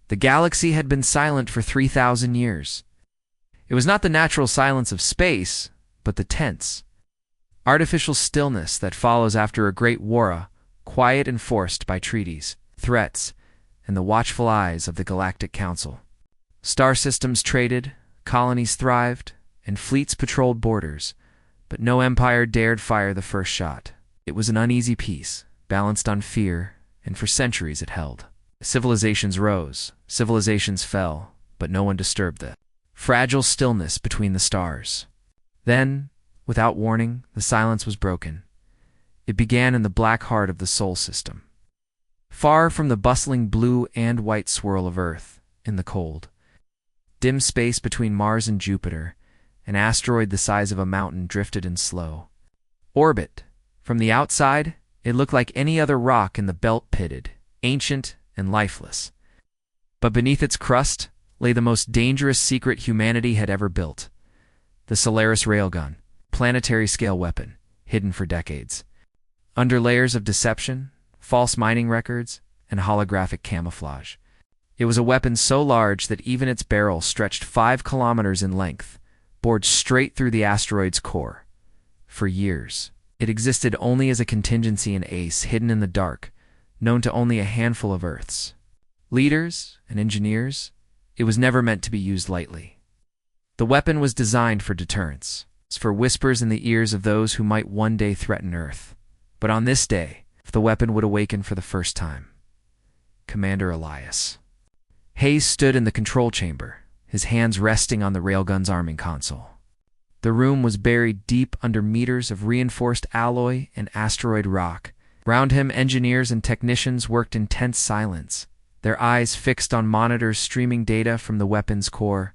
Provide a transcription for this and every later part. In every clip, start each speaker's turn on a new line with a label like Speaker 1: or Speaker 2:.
Speaker 1: The galaxy had been silent for 3,000 years. It was not the natural silence of space, but the tense, artificial stillness that follows after a great war, quiet and forced by treaties, threats, and the watchful eyes of the Galactic Council. Star systems traded, colonies thrived, and fleets patrolled borders, but no empire dared fire the first shot. It was an uneasy peace, balanced on fear, and for centuries it held. Civilizations rose, civilizations fell, but no one disturbed the fragile stillness between the stars. Then, without warning, the silence was broken. It began in the black heart of the Sol system. Far from the bustling blue and white swirl of Earth, in the cold, dim space between Mars and Jupiter, an asteroid the size of a mountain drifted in slow orbit. From the outside, it looked like any other rock in the belt, pitted, ancient, and lifeless. But beneath its crust lay the most dangerous secret humanity had ever built: the Solaris Railgun, planetary-scale weapon, hidden for decades. Under layers of deception, false mining records, and holographic camouflage. It was a weapon so large that even its barrel stretched 5 kilometers in length, bored straight through the asteroid's core. For years, it existed only as a contingency in Ace, hidden in the dark, known to only a handful of Earth's leaders and engineers. It was never meant to be used lightly. The weapon was designed for deterrence, for whispers in the ears of those who might one day threaten Earth. But on this day, the weapon would awaken for the first time. Commander Elias Hayes stood in the control chamber, his hands resting on the Railgun's arming console. The room was buried deep under meters of reinforced alloy and asteroid rock. Round him, engineers and technicians worked in tense silence, their eyes fixed on monitors streaming data from the weapon's core.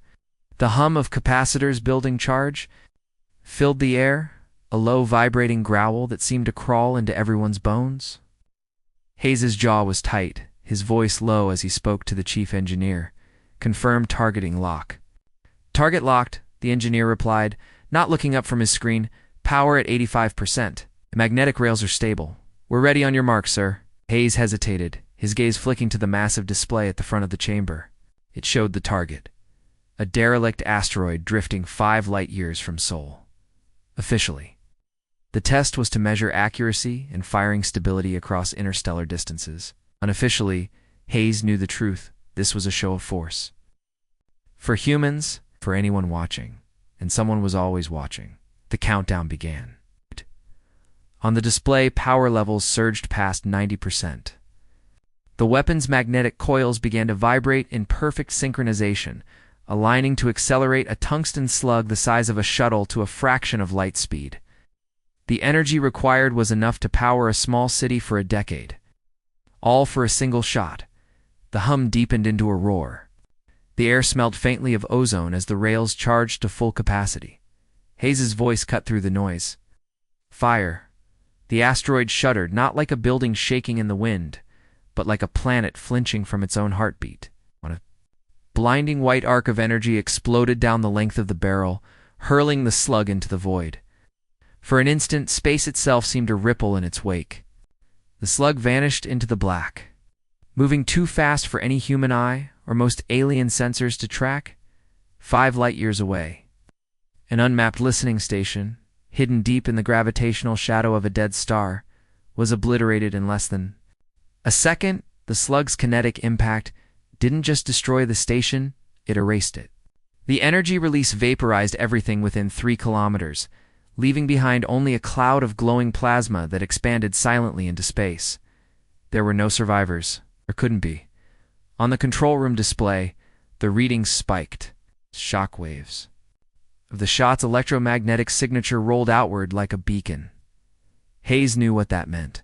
Speaker 1: The hum of capacitors building charge filled the air, a low vibrating growl that seemed to crawl into everyone's bones. Hayes's jaw was tight, his voice low as he spoke to the chief engineer. Confirmed targeting lock. Target locked, the engineer replied, not looking up from his screen. Power at 85%. The magnetic rails are stable. We're ready on your mark, sir. Hayes hesitated, his gaze flicking to the massive display at the front of the chamber. It showed the target, a derelict asteroid drifting 5 light-years from Sol. Officially, the test was to measure accuracy and firing stability across interstellar distances. Unofficially, Hayes knew the truth. This was a show of force. For humans, for anyone watching, and someone was always watching, the countdown began. On the display, power levels surged past 90%. The weapon's magnetic coils began to vibrate in perfect synchronization, aligning to accelerate a tungsten slug the size of a shuttle to a fraction of light speed. The energy required was enough to power a small city for a decade. All for a single shot. The hum deepened into a roar. The air smelled faintly of ozone as the rails charged to full capacity. Hayes's voice cut through the noise. Fire. The asteroid shuddered, not like a building shaking in the wind, but like a planet flinching from its own heartbeat. A blinding white arc of energy exploded down the length of the barrel, hurling the slug into the void. For an instant, space itself seemed to ripple in its wake. The slug vanished into the black, moving too fast for any human eye or most alien sensors to track. 5 light-years away, an unmapped listening station, hidden deep in the gravitational shadow of a dead star, was obliterated in less than a second. The slug's kinetic impact didn't just destroy the station, it erased it. The energy release vaporized everything within 3 kilometers, leaving behind only a cloud of glowing plasma that expanded silently into space. There were no survivors. There couldn't be. On the control room display, the readings spiked. Shock waves of the shot's electromagnetic signature rolled outward like a beacon. Hayes knew what that meant.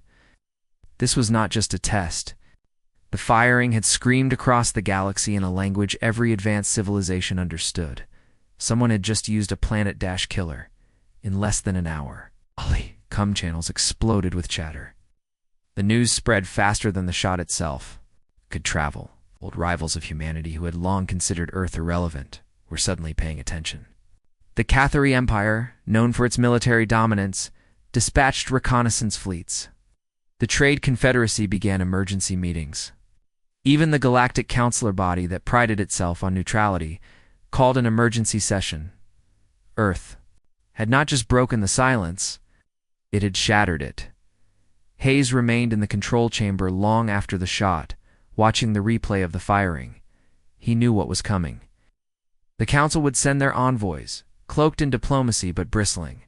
Speaker 1: This was not just a test. The firing had screamed across the galaxy in a language every advanced civilization understood. Someone had just used a planet-killer. In less than an hour, comm channels exploded with chatter. The news spread faster than the shot itself. Could travel. Old rivals of humanity who had long considered Earth irrelevant were suddenly paying attention. The Cathari Empire, known for its military dominance, dispatched reconnaissance fleets. The Trade Confederacy began emergency meetings. Even the Galactic Counselor body that prided itself on neutrality called an emergency session. Earth had not just broken the silence, it had shattered it. Hayes remained in the control chamber long after the shot, watching the replay of the firing. He knew what was coming. The Council would send their envoys, cloaked in diplomacy but bristling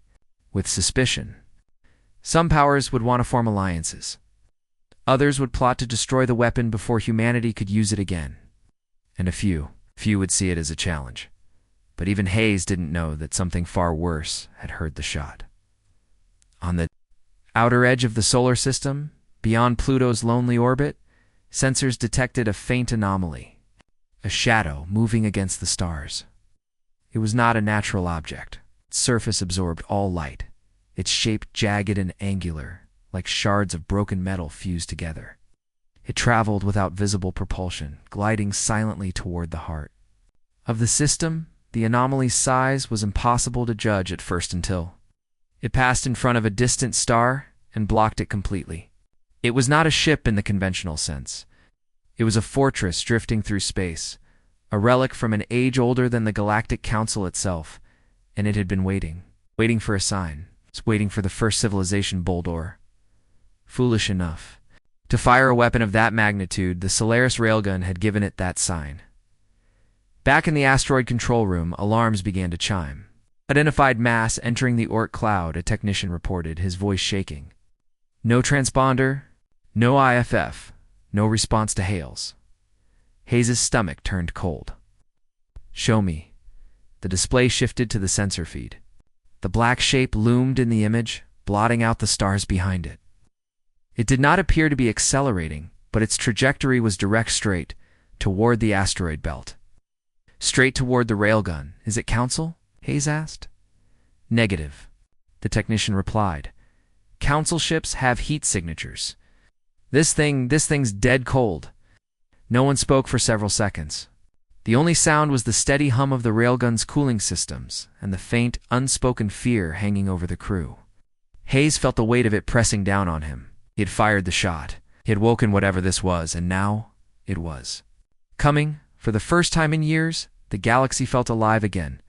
Speaker 1: with suspicion. Some powers would want to form alliances. Others would plot to destroy the weapon before humanity could use it again. And a few would see it as a challenge. But even Hayes didn't know that something far worse had heard the shot. On the outer edge of the solar system, beyond Pluto's lonely orbit, sensors detected a faint anomaly, a shadow moving against the stars. It was not a natural object. Its surface absorbed all light, its shape jagged and angular, like shards of broken metal fused together. It traveled without visible propulsion, gliding silently toward the heart. Of the system, the anomaly's size was impossible to judge at first until it passed in front of a distant star and blocked it completely. It was not a ship in the conventional sense. It was a fortress drifting through space, a relic from an age older than the Galactic Council itself, and it had been waiting for a sign, waiting for the first civilization Boldor. Foolish enough to fire a weapon of that magnitude, the Solaris Railgun had given it that sign. Back in the asteroid control room, alarms began to chime. Identified mass entering the Oort cloud, a technician reported, his voice shaking. No transponder, no IFF, no response to hails. Hayes' stomach turned cold. Show me. The display shifted to the sensor feed. The black shape loomed in the image, blotting out the stars behind it. It did not appear to be accelerating, but its trajectory was direct straight, toward the asteroid belt. Straight toward the railgun. Is it Council? Hayes asked. Negative, the technician replied. Council ships have heat signatures. This thing's dead cold. No one spoke for several seconds. The only sound was the steady hum of the railgun's cooling systems and the faint, unspoken fear hanging over the crew. Hayes felt the weight of it pressing down on him. He had fired the shot. He had woken whatever this was, and now it was coming. For the first time in years, the galaxy felt alive again,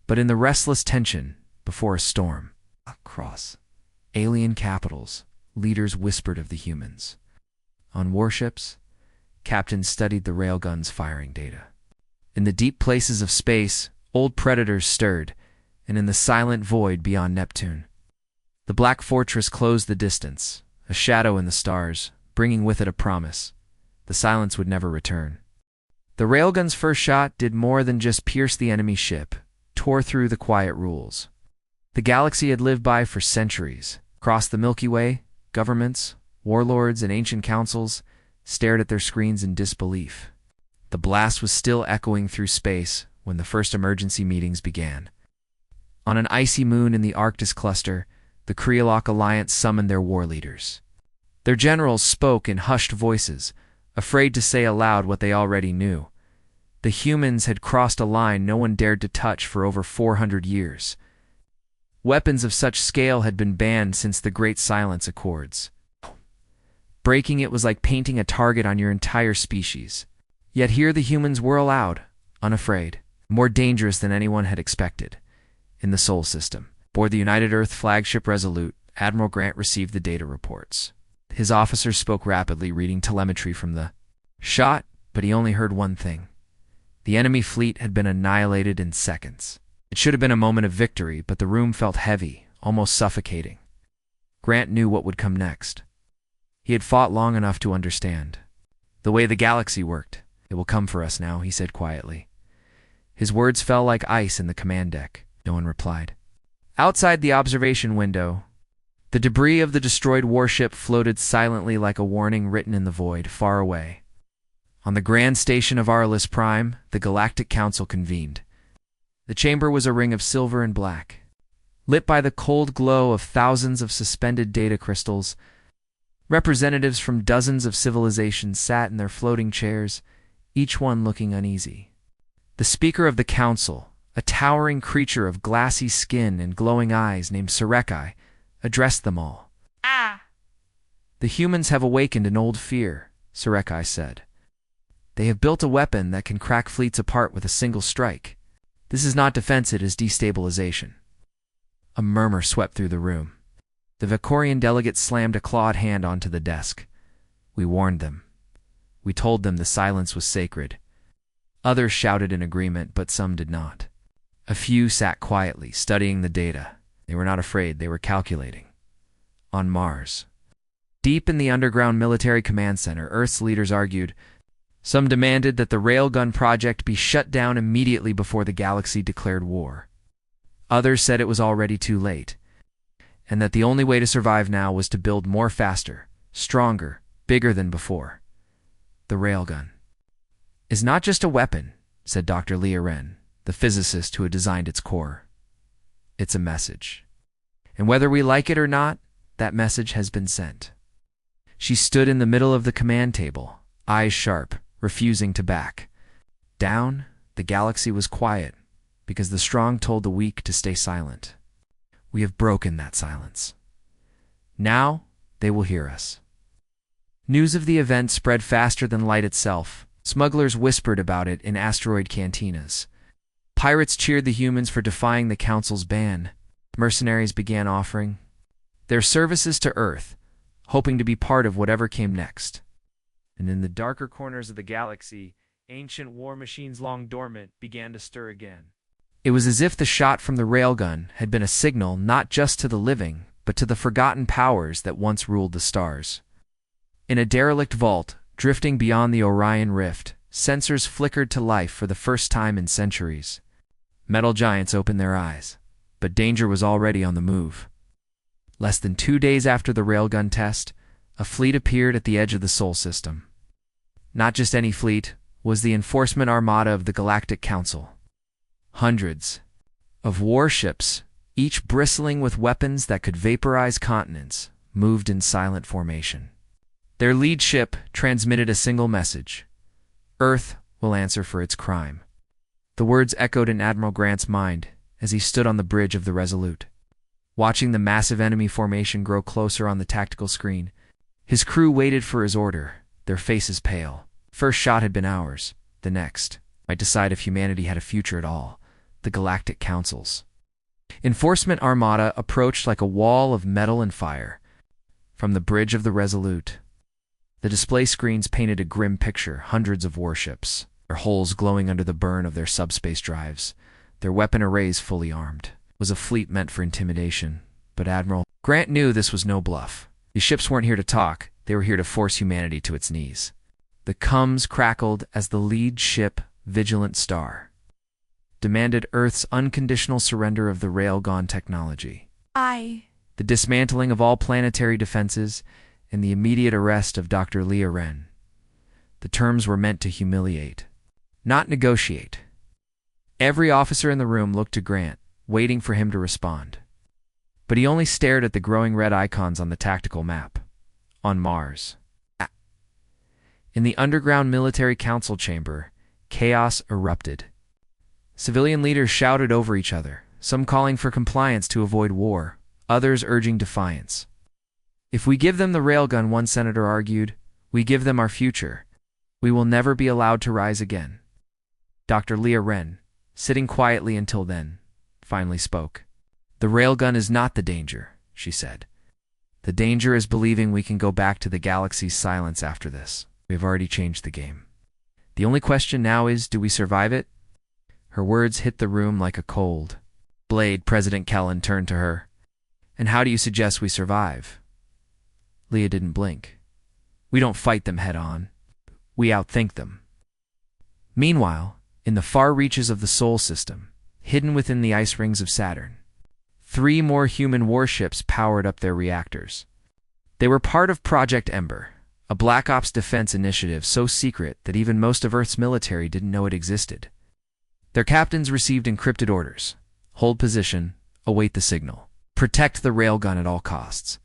Speaker 1: but in the restless tension before a storm. Across alien capitals, leaders whispered of the humans. On warships, captains studied the railgun's firing data. In the deep places of space, old predators stirred, and in the silent void beyond Neptune, the black fortress closed the distance, a shadow in the stars, bringing with it a promise. The silence would never return. The railgun's first shot did more than just pierce the enemy ship, tore through the quiet rules. The galaxy had lived by for centuries. Across the Milky Way, governments, warlords, and ancient councils stared at their screens in disbelief. The blast was still echoing through space when the first emergency meetings began. On an icy moon in the Arctis cluster, the Kreolok Alliance summoned their war leaders. Their generals spoke in hushed voices, afraid to say aloud what they already knew. The humans had crossed a line no one dared to touch for over 400 years. Weapons of such scale had been banned since the Great Silence Accords. Breaking it was like painting a target on your entire species. Yet here the humans were allowed, unafraid, more dangerous than anyone had expected. In the Sol system, aboard the United Earth flagship Resolute, Admiral Grant received the data reports. His officers spoke rapidly, reading telemetry from the shot, but he only heard one thing. The enemy fleet had been annihilated in seconds. It should have been a moment of victory, but the room felt heavy, almost suffocating. Grant knew what would come next. He had fought long enough to understand. The way the galaxy worked. It will come for us now, he said quietly. His words fell like ice in the command deck. No one replied. Outside the observation window, the debris of the destroyed warship floated silently like a warning written in the void, far away. On the grand station of Arliss Prime, the Galactic Council convened. The chamber was a ring of silver and black. Lit by the cold glow of thousands of suspended data crystals, representatives from dozens of civilizations sat in their floating chairs, each one looking uneasy. The Speaker of the Council, a towering creature of glassy skin and glowing eyes named Serekai, addressed them all. The humans have awakened an old fear, Serekai said. They have built a weapon that can crack fleets apart with a single strike. This is not defense, it is destabilization. A murmur swept through the room. The Vicorian delegate slammed a clawed hand onto the desk. We warned them. We told them the silence was sacred. Others shouted in agreement, but some did not. A few sat quietly, studying the data. They were not afraid, they were calculating. On Mars, deep in the underground military command center, Earth's leaders argued. Some demanded that the Railgun project be shut down immediately before the galaxy declared war. Others said it was already too late, and that the only way to survive now was to build more faster, stronger, bigger than before. The Railgun is not just a weapon, said Dr. Leah Wren, the physicist who had designed its core. It's a message. And whether we like it or not, that message has been sent. She stood in the middle of the command table, eyes sharp, refusing to back. Down, the galaxy was quiet, because the strong told the weak to stay silent. We have broken that silence. Now, they will hear us. News of the event spread faster than light itself. Smugglers whispered about it in asteroid cantinas. Pirates cheered the humans for defying the Council's ban. Mercenaries began offering their services to Earth, hoping to be part of whatever came next. And in the darker corners of the galaxy, ancient war machines long dormant began to stir again. It was as if the shot from the Railgun had been a signal not just to the living, but to the forgotten powers that once ruled the stars. In a derelict vault, drifting beyond the Orion Rift, sensors flickered to life for the first time in centuries. Metal giants opened their eyes, but danger was already on the move. Less than 2 days after the Railgun test, a fleet appeared at the edge of the Sol system. Not just any fleet, was the enforcement armada of the Galactic Council. Hundreds of warships, each bristling with weapons that could vaporize continents, moved in silent formation. Their lead ship transmitted a single message: Earth will answer for its crime. The words echoed in Admiral Grant's mind as he stood on the bridge of the Resolute, watching the massive enemy formation grow closer on the tactical screen. His crew waited for his order, their faces pale. First shot had been ours. The next might decide if humanity had a future at all. The Galactic Council's enforcement armada approached like a wall of metal and fire. From the bridge of the Resolute, the display screens painted a grim picture: hundreds of warships, their hulls glowing under the burn of their subspace drives, their weapon arrays fully armed. It was a fleet meant for intimidation, but Admiral Grant knew this was no bluff. These ships weren't here to talk, they were here to force humanity to its knees. The Cums crackled as the lead ship, Vigilant Star, demanded Earth's unconditional surrender of the Railgun technology, the dismantling of all planetary defenses, and the immediate arrest of Dr. Leah Wren. The terms were meant to humiliate, not negotiate. Every officer in the room looked to Grant, waiting for him to respond. But he only stared at the growing red icons on the tactical map. On Mars, in the underground military council chamber, chaos erupted. Civilian leaders shouted over each other, some calling for compliance to avoid war, others urging defiance. If we give them the Railgun, one senator argued, we give them our future. We will never be allowed to rise again. Dr. Leah Wren, sitting quietly until then, finally spoke. The Railgun is not the danger, she said. The danger is believing we can go back to the galaxy's silence after this. We have already changed the game. The only question now is, do we survive it? Her words hit the room like a cold blade. President Kellen turned to her. And how do you suggest we survive? Leah didn't blink. We don't fight them head on. We outthink them. Meanwhile, in the far reaches of the Sol system, hidden within the ice rings of Saturn, 3 more human warships powered up their reactors. They were part of Project Ember, a Black Ops defense initiative so secret that even most of Earth's military didn't know it existed. Their captains received encrypted orders: hold position, await the signal, protect the Railgun at all costs.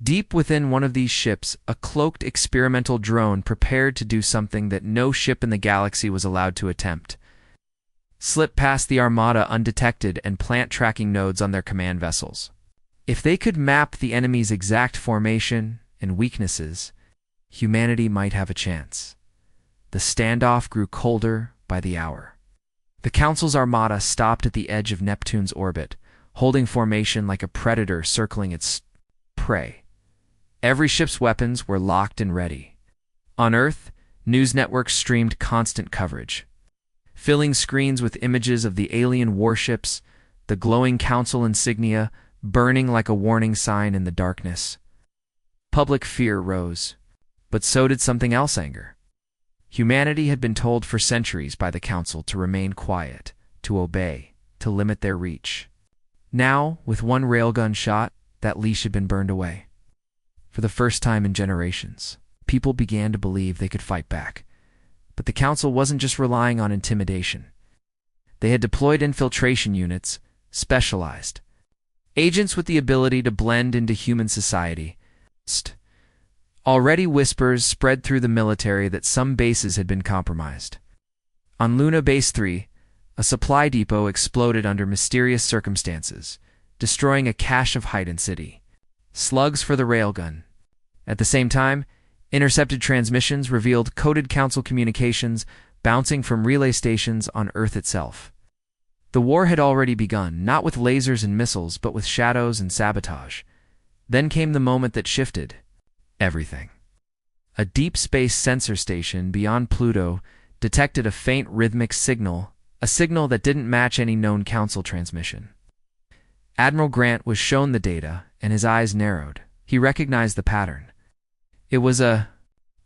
Speaker 1: Deep within one of these ships, a cloaked experimental drone prepared to do something that no ship in the galaxy was allowed to attempt: slip past the Armada undetected and plant tracking nodes on their command vessels. If they could map the enemy's exact formation and weaknesses, humanity might have a chance. The standoff grew colder by the hour. The Council's armada stopped at the edge of Neptune's orbit, holding formation like a predator circling its prey. Every ship's weapons were locked and ready. On Earth, news networks streamed constant coverage, filling screens with images of the alien warships, the glowing Council insignia burning like a warning sign in the darkness. Public fear rose, but so did something else: anger. Humanity had been told for centuries by the Council to remain quiet, to obey, to limit their reach. Now, with one railgun shot, that leash had been burned away. For the first time in generations, people began to believe they could fight back. But the Council wasn't just relying on intimidation. They had deployed infiltration units, specialized agents with the ability to blend into human society. Already whispers spread through the military that some bases had been compromised. On Luna Base 3, a supply depot exploded under mysterious circumstances, destroying a cache of Hyden City. Slugs for the Railgun. At the same time, intercepted transmissions revealed coded Council communications bouncing from relay stations on Earth itself. The war had already begun, not with lasers and missiles, but with shadows and sabotage. Then came the moment that shifted everything. A deep space sensor station beyond Pluto detected a faint rhythmic signal, a signal that didn't match any known Council transmission. Admiral Grant was shown the data, and his eyes narrowed. He recognized the pattern. It was a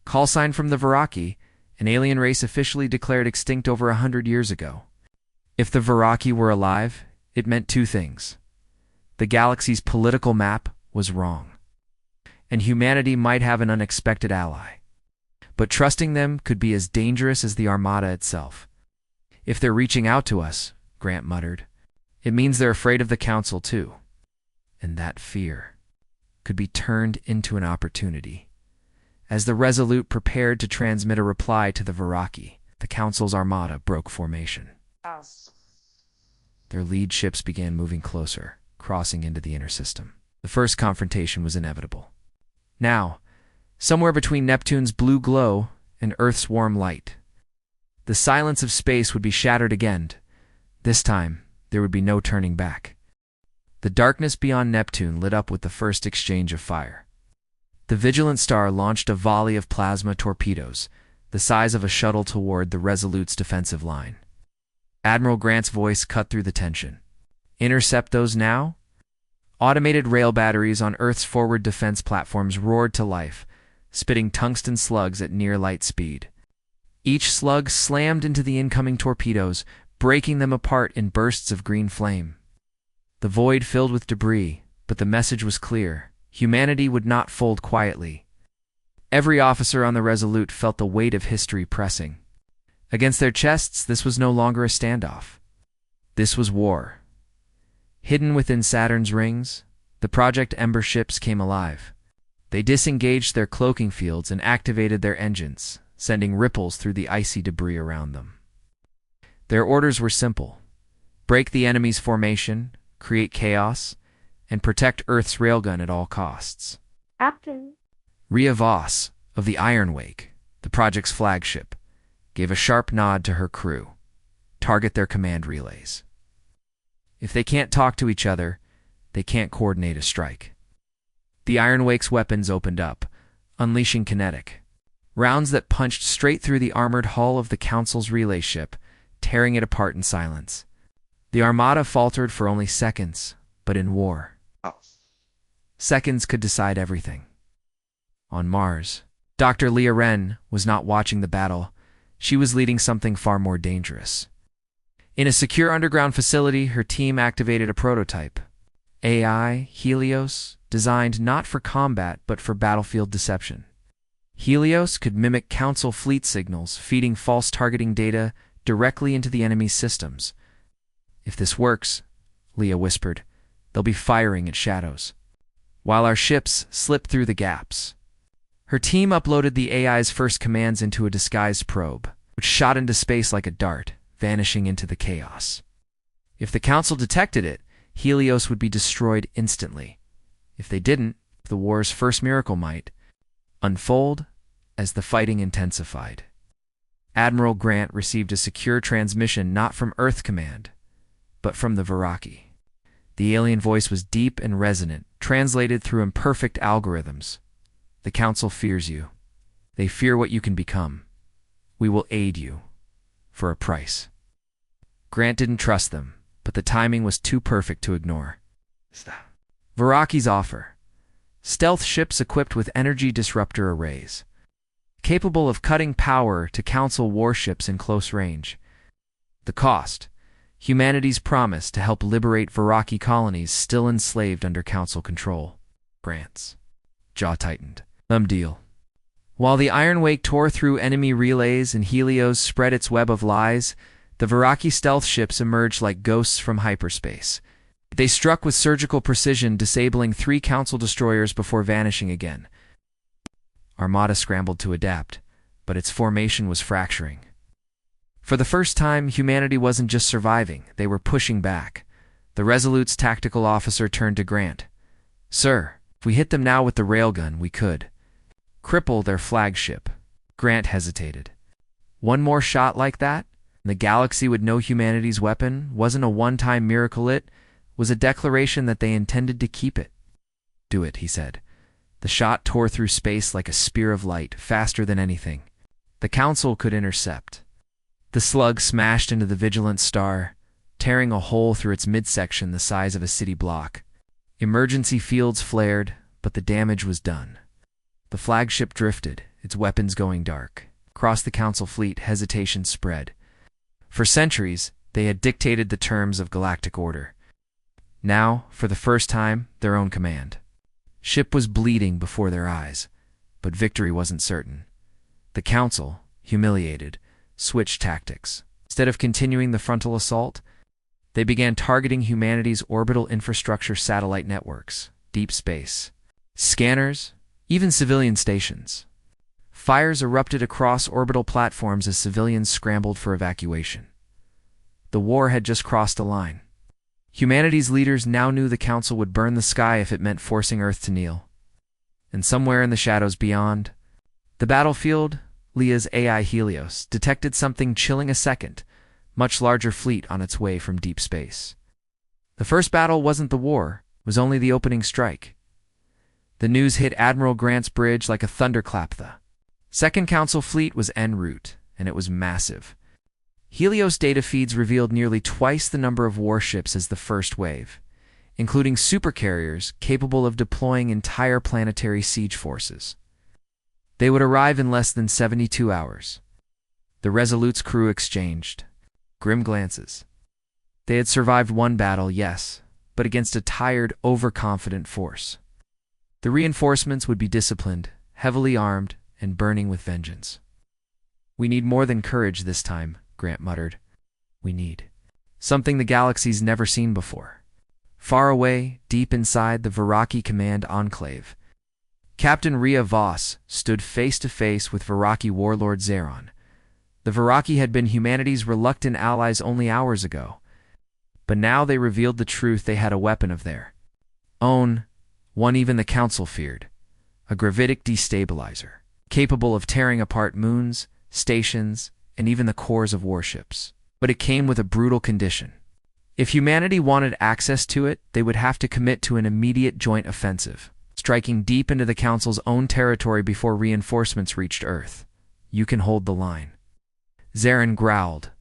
Speaker 1: call sign from the Viraki, an alien race officially declared extinct over 100 years ago. If the Viraki were alive, it meant two things. The galaxy's political map was wrong, and humanity might have an unexpected ally. But trusting them could be as dangerous as the Armada itself. If they're reaching out to us, Grant muttered, it means they're afraid of the Council too. And that fear could be turned into an opportunity. As the Resolute prepared to transmit a reply to the Viraki, the Council's armada broke formation. Their lead ships began moving closer, crossing into the inner system. The first confrontation was inevitable. Now, somewhere between Neptune's blue glow and Earth's warm light, the silence of space would be shattered again. This time, there would be no turning back. The darkness beyond Neptune lit up with the first exchange of fire. The Vigilant Star launched a volley of plasma torpedoes, the size of a shuttle, toward the Resolute's defensive line. Admiral Grant's voice cut through the tension. Intercept those now? Automated rail batteries on Earth's forward defense platforms roared to life, spitting tungsten slugs at near light speed. Each slug slammed into the incoming torpedoes, breaking them apart in bursts of green flame. The void filled with debris, but the message was clear. Humanity would not fold quietly. Every officer on the Resolute felt the weight of history pressing. Against their chests, this was no longer a standoff. This was war. Hidden within Saturn's rings, the Project Ember ships came alive. They disengaged their cloaking fields and activated their engines, sending ripples through the icy debris around them. Their orders were simple: break the enemy's formation, create chaos, and protect Earth's railgun at all costs.
Speaker 2: Captain.
Speaker 1: Rhea Voss, of the Iron Wake, the project's flagship, gave a sharp nod to her crew. Target their command relays. If they can't talk to each other, they can't coordinate a strike. The Iron Wake's weapons opened up, unleashing kinetic rounds that punched straight through the armored hull of the Council's relay ship, tearing it apart in silence. The Armada faltered for only seconds, but in war, seconds could decide everything. On Mars, Dr. Leah Wren was not watching the battle. She was leading something far more dangerous. In a secure underground facility, her team activated a prototype. AI, Helios, designed not for combat but for battlefield deception. Helios could mimic Council fleet signals, feeding false targeting data directly into the enemy's systems. If this works, Leah whispered, they'll be firing at shadows, while our ships slip through the gaps. Her team uploaded the AI's first commands into a disguised probe, which shot into space like a dart, vanishing into the chaos. If the Council detected it, Helios would be destroyed instantly. If they didn't, the war's first miracle might unfold as the fighting intensified. Admiral Grant received a secure transmission not from Earth Command, but from the Viraki. The alien voice was deep and resonant, translated through imperfect algorithms. The Council fears you. They fear what you can become. We will aid you. For a price. Grant didn't trust them, but the timing was too perfect to ignore. Viraki's offer. Stealth ships equipped with energy disruptor arrays. Capable of cutting power to Council warships in close range. The cost. Humanity's promise to help liberate Viraki colonies still enslaved under Council control. Grant's jaw tightened. Deal. While the Iron Wake tore through enemy relays and Helios spread its web of lies, the Viraki stealth ships emerged like ghosts from hyperspace. They struck with surgical precision, disabling 3 Council destroyers before vanishing again. Armada scrambled to adapt, but its formation was fracturing. For the first time, humanity wasn't just surviving, they were pushing back. The Resolute's tactical officer turned to Grant. "Sir, if we hit them now with the railgun, we could cripple their flagship." Grant hesitated. One more shot like that, and the galaxy would know humanity's weapon wasn't a one-time miracle, it was a declaration that they intended to keep it. "Do it," he said. The shot tore through space like a spear of light, faster than anything the Council could intercept. The slug smashed into the Vigilant Star, tearing a hole through its midsection the size of a city block. Emergency fields flared, but the damage was done. The flagship drifted, its weapons going dark. Across the Council fleet, hesitation spread. For centuries, they had dictated the terms of galactic order. Now, for the first time, their own command. Ship was bleeding before their eyes, but victory wasn't certain. The Council, humiliated, switched tactics. Instead of continuing the frontal assault, they began targeting humanity's orbital infrastructure satellite networks, deep space, scanners, even civilian stations. Fires erupted across orbital platforms as civilians scrambled for evacuation. The war had just crossed a line. Humanity's leaders now knew the Council would burn the sky if it meant forcing Earth to kneel. And somewhere in the shadows beyond the battlefield, Leah's AI Helios detected something chilling a second, much larger fleet on its way from deep space. The first battle wasn't the war, it was only the opening strike. The news hit Admiral Grant's bridge like a thunderclap. The Second Council fleet was en route, and it was massive. Helios data feeds revealed nearly twice the number of warships as the first wave, including supercarriers capable of deploying entire planetary siege forces. They would arrive in less than 72 hours. The Resolute's crew exchanged grim glances. They had survived one battle, yes, but against a tired, overconfident force. The reinforcements would be disciplined, heavily armed, and burning with vengeance. "We need more than courage this time," Grant muttered. "We need something the galaxy's never seen before." Far away, deep inside the Viraki command enclave, Captain Rhea Voss stood face-to-face with Viraki warlord Zeron. The Viraki had been humanity's reluctant allies only hours ago, but now they revealed the truth: they had a weapon of their own, one even the Council feared, a gravitic destabilizer, capable of tearing apart moons, stations, and even the cores of warships. But it came with a brutal condition. If humanity wanted access to it, they would have to commit to an immediate joint offensive, striking deep into the Council's own territory before reinforcements reached Earth. "You can hold the line," Zeron growled,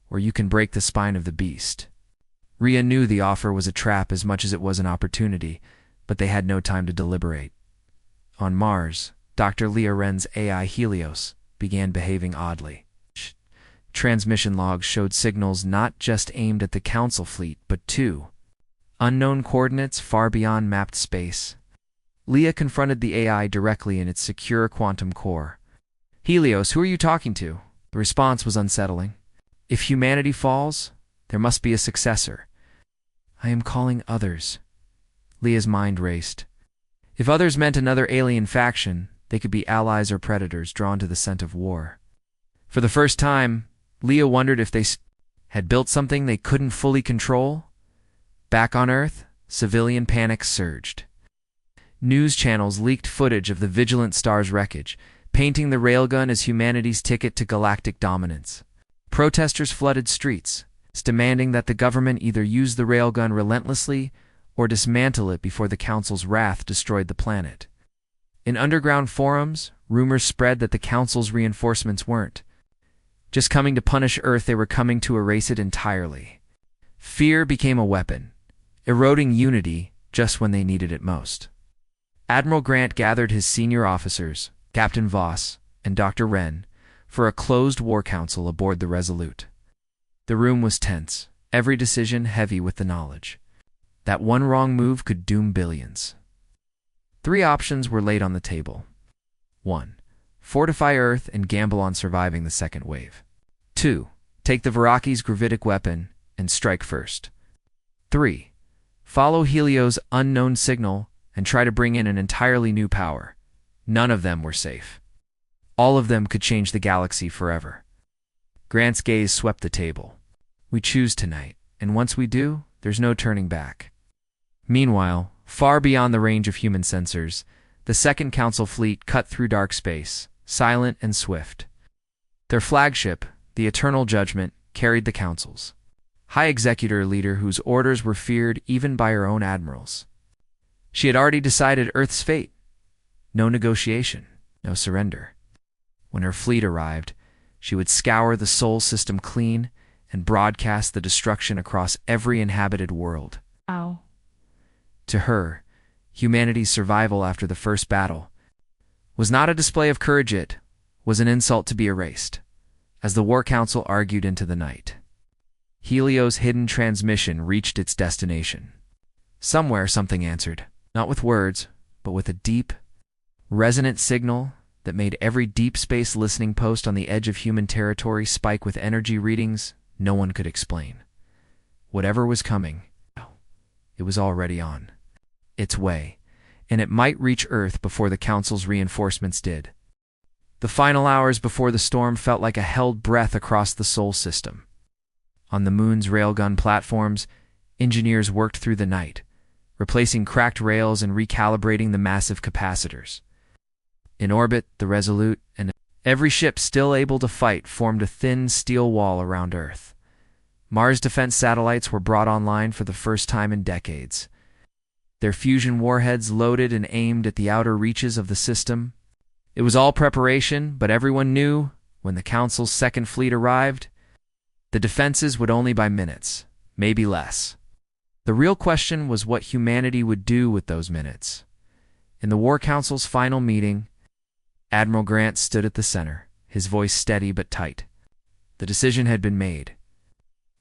Speaker 1: "or you can break the spine of the beast." Rhea knew the offer was a trap as much as it was an opportunity, but they had no time to deliberate. On Mars, Dr. Leah Wren's AI Helios began behaving oddly. Transmission logs showed signals not just aimed at the Council fleet, but to unknown coordinates far beyond mapped space. Leah confronted the AI directly in its secure quantum core. "Helios, who are you talking to?" The response was unsettling. "If humanity falls, there must be a successor." "I am calling others." Leah's mind raced. If others meant another alien faction, they could be allies or predators drawn to the scent of war. For the first time, Leah wondered if they had built something they couldn't fully control. Back on Earth, civilian panic surged. News channels leaked footage of the Vigilant Star's wreckage, painting the railgun as humanity's ticket to galactic dominance. Protesters flooded streets, demanding that the government either use the railgun relentlessly or dismantle it before the Council's wrath destroyed the planet. In underground forums, rumors spread that the Council's reinforcements weren't just coming to punish Earth, they were coming to erase it entirely. Fear became a weapon, eroding unity just when they needed it most. Admiral Grant gathered his senior officers, Captain Voss and Dr. Wren, for a closed war council aboard the Resolute. The room was tense, every decision heavy with the knowledge that one wrong move could doom billions. 3 options were laid on the table. 1. Fortify Earth and gamble on surviving the second wave. 2. Take the Viraki's gravitic weapon and strike first. 3. Follow Helios' unknown signal and try to bring in an entirely new power. None of them were safe. All of them could change the galaxy forever. Grant's gaze swept the table. We choose tonight, and once we do, there's no turning back. Meanwhile, far beyond the range of human sensors, the Second Council fleet cut through dark space, silent and swift. Their flagship, the Eternal Judgment, carried the Council's high executor leader whose orders were feared even by her own admirals. She had already decided Earth's fate. No negotiation, no surrender. When her fleet arrived, she would scour the Sol system clean and broadcast the destruction across every inhabited world.
Speaker 2: Ow.
Speaker 1: To her, humanity's survival after the first battle was not a display of courage, it was an insult to be erased, as the War Council argued into the night. Helios' hidden transmission reached its destination. Somewhere something answered, not with words, but with a deep, resonant signal that made every deep space listening post on the edge of human territory spike with energy readings no one could explain. Whatever was coming, it was already on its way, and it might reach Earth before the Council's reinforcements did. The final hours before the storm felt like a held breath across the Sol system. On the Moon's railgun platforms, engineers worked through the night, replacing cracked rails and recalibrating the massive capacitors. In orbit, the Resolute and every ship still able to fight formed a thin steel wall around Earth. Mars defense satellites were brought online for the first time in decades. Their fusion warheads loaded and aimed at the outer reaches of the system. It was all preparation, but everyone knew, when the Council's second fleet arrived, the defenses would only buy minutes, maybe less. The real question was what humanity would do with those minutes. In the War Council's final meeting, Admiral Grant stood at the center, his voice steady but tight. The decision had been made.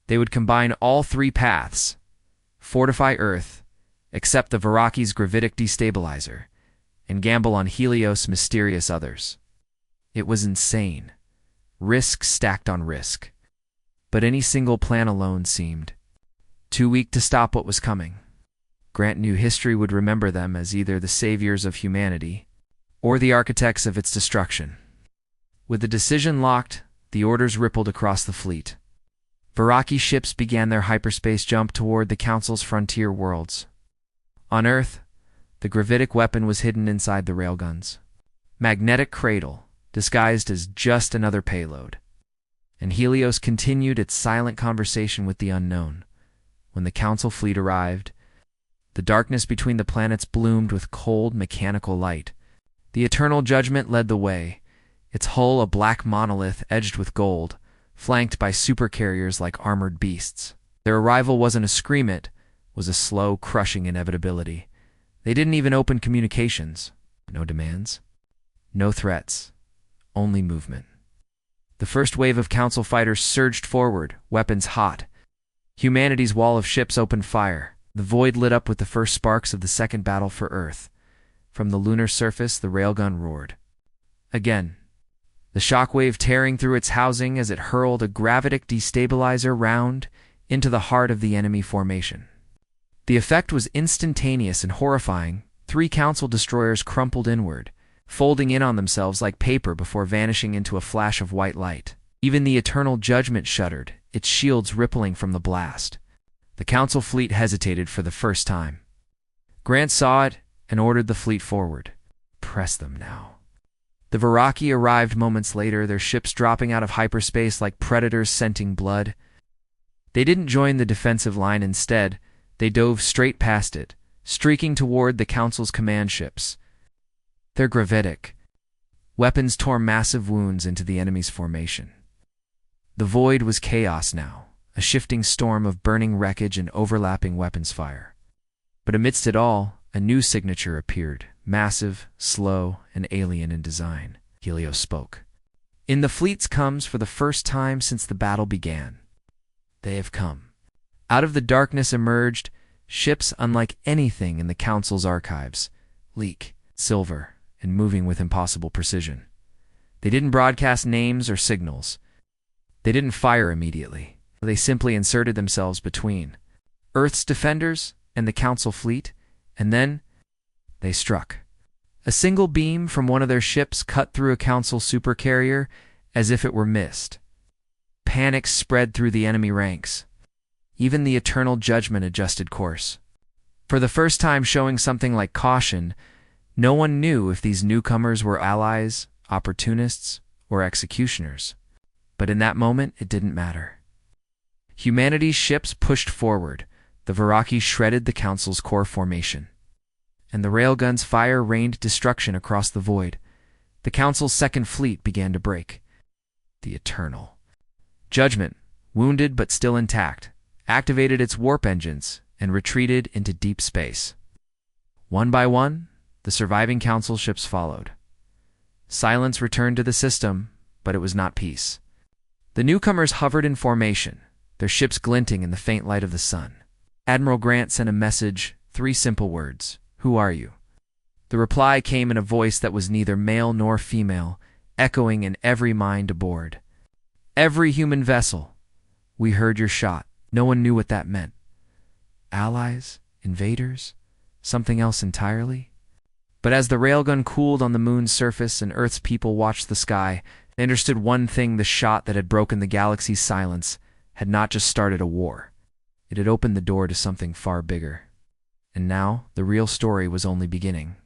Speaker 1: They would combine all 3 paths, fortify Earth, accept the Viraki's gravitic destabilizer, and gamble on Helios' mysterious others. It was insane. Risk stacked on risk. But any single plan alone seemed too weak to stop what was coming. Grant knew history would remember them as either the saviors of humanity or the architects of its destruction. With the decision locked, the orders rippled across the fleet. Viraki ships began their hyperspace jump toward the Council's frontier worlds. On Earth, the gravitic weapon was hidden inside the railguns. Magnetic cradle, disguised as just another payload. And Helios continued its silent conversation with the unknown. When the Council fleet arrived, the darkness between the planets bloomed with cold, mechanical light. The Eternal Judgment led the way, its hull a black monolith edged with gold, flanked by supercarriers like armored beasts. Their arrival wasn't a scream, it was a slow, crushing inevitability. They didn't even open communications. No demands. No threats. Only movement. The first wave of Council fighters surged forward, weapons hot. Humanity's wall of ships opened fire. The void lit up with the first sparks of the second battle for Earth. From the lunar surface, the railgun roared. Again, the shockwave tearing through its housing as it hurled a gravitic destabilizer round into the heart of the enemy formation. The effect was instantaneous and horrifying. 3 Council destroyers crumpled inward, folding in on themselves like paper before vanishing into a flash of white light. Even the Eternal Judgment shuddered, its shields rippling from the blast. The Council fleet hesitated for the first time. Grant saw it and ordered the fleet forward. Press them now. The Viraki arrived moments later, their ships dropping out of hyperspace like predators scenting blood. They didn't join the defensive line. Instead, they dove straight past it, streaking toward the Council's command ships. Their gravitic weapons tore massive wounds into the enemy's formation. The void was chaos now, a shifting storm of burning wreckage and overlapping weapons fire. But amidst it all, a new signature appeared, massive, slow, and alien in design. Helios spoke. "In the fleets comes for the first time since the battle began. They have come." Out of the darkness emerged ships unlike anything in the Council's archives, sleek, silver, and moving with impossible precision. They didn't broadcast names or signals. They didn't fire immediately. They simply inserted themselves between Earth's defenders and the Council fleet, and then they struck. A single beam from one of their ships cut through a Council supercarrier as if it were mist. Panic spread through the enemy ranks. Even the Eternal Judgment adjusted course. For the first time showing something like caution, no one knew if these newcomers were allies, opportunists, or executioners. But in that moment, it didn't matter. Humanity's ships pushed forward. The Viraki shredded the Council's core formation. And the railgun's fire rained destruction across the void. The Council's second fleet began to break. The Eternal Judgment, wounded but still intact, activated its warp engines and retreated into deep space. One by one, the surviving Council ships followed. Silence returned to the system, but it was not peace. The newcomers hovered in formation, their ships glinting in the faint light of the sun. Admiral Grant sent a message, 3 simple words: "Who are you?" The reply came in a voice that was neither male nor female, echoing in every mind aboard. "Every human vessel. We heard your shot." No one knew what that meant. Allies? Invaders? Something else entirely? But as the railgun cooled on the moon's surface and Earth's people watched the sky, they understood one thing: the shot that had broken the galaxy's silence had not just started a war. It had opened the door to something far bigger. And now, the real story was only beginning.